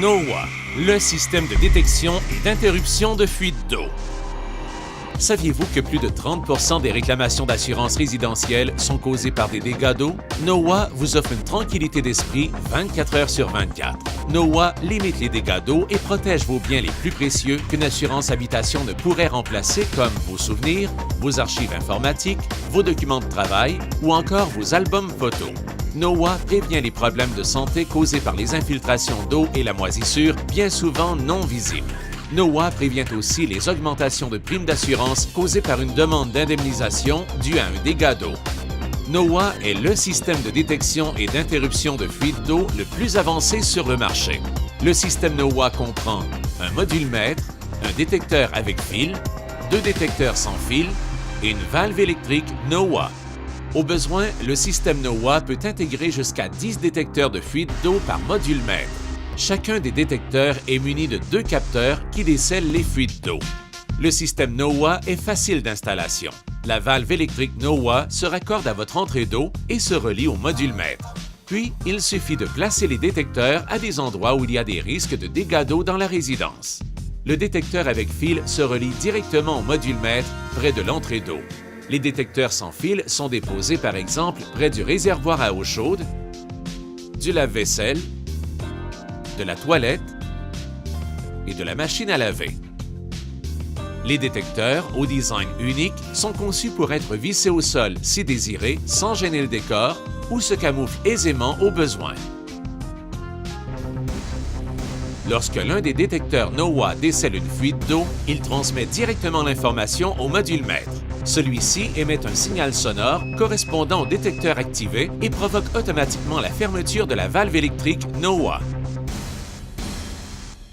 NOAA, le système de détection et d'interruption de fuite d'eau. Saviez-vous que plus de 30% des réclamations d'assurance résidentielle sont causées par des dégâts d'eau? NOAA vous offre une tranquillité d'esprit 24 heures sur 24. NOAA limite les dégâts d'eau et protège vos biens les plus précieux qu'une assurance habitation ne pourrait remplacer, comme vos souvenirs, vos archives informatiques, vos documents de travail ou encore vos albums photos. NOAA prévient les problèmes de santé causés par les infiltrations d'eau et la moisissure, bien souvent non visibles. NOAA prévient aussi les augmentations de primes d'assurance causées par une demande d'indemnisation due à un dégât d'eau. NOAA est le système de détection et d'interruption de fuite d'eau le plus avancé sur le marché. Le système NOAA comprend un module maître, un détecteur avec fil, 2 détecteurs sans fil et une valve électrique NOAA. Au besoin, le système NOAA peut intégrer jusqu'à 10 détecteurs de fuite d'eau par module maître. Chacun des détecteurs est muni de 2 capteurs qui décèlent les fuites d'eau. Le système NOAA est facile d'installation. La valve électrique NOAA se raccorde à votre entrée d'eau et se relie au module maître. Puis, il suffit de placer les détecteurs à des endroits où il y a des risques de dégâts d'eau dans la résidence. Le détecteur avec fil se relie directement au module maître près de l'entrée d'eau. Les détecteurs sans fil sont déposés par exemple près du réservoir à eau chaude, du lave-vaisselle, de la toilette et de la machine à laver. Les détecteurs, au design unique, sont conçus pour être vissés au sol si désiré, sans gêner le décor, ou se camouflent aisément au besoin. Lorsque l'un des détecteurs NOAA décèle une fuite d'eau, il transmet directement l'information au module maître. Celui-ci émet un signal sonore correspondant au détecteur activé et provoque automatiquement la fermeture de la valve électrique NOAA.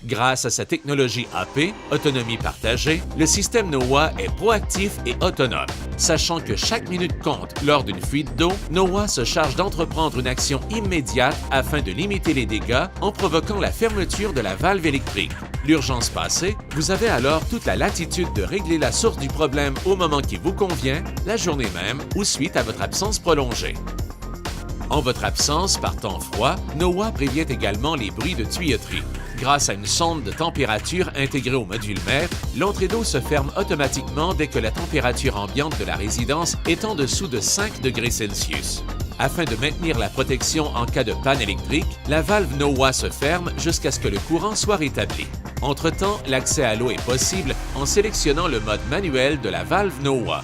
Grâce à sa technologie AP, autonomie partagée, le système NOAA est proactif et autonome. Sachant que chaque minute compte lors d'une fuite d'eau, NOAA se charge d'entreprendre une action immédiate afin de limiter les dégâts en provoquant la fermeture de la valve électrique. L'urgence passée, vous avez alors toute la latitude de régler la source du problème au moment qui vous convient, la journée même ou suite à votre absence prolongée. En votre absence, par temps froid, NOAA prévient également les bruits de tuyauterie. Grâce à une sonde de température intégrée au module maître, l'entrée d'eau se ferme automatiquement dès que la température ambiante de la résidence est en dessous de 5 degrés Celsius. Afin de maintenir la protection en cas de panne électrique, la valve NOAA se ferme jusqu'à ce que le courant soit rétabli. Entre-temps, l'accès à l'eau est possible en sélectionnant le mode manuel de la valve NOAA.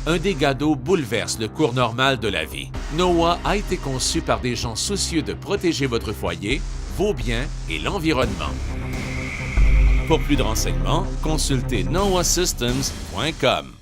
Un dégât d'eau bouleverse le cours normal de la vie. NOAA a été conçu par des gens soucieux de protéger votre foyer, vos biens et l'environnement. Pour plus de renseignements, consultez noaasystems.com.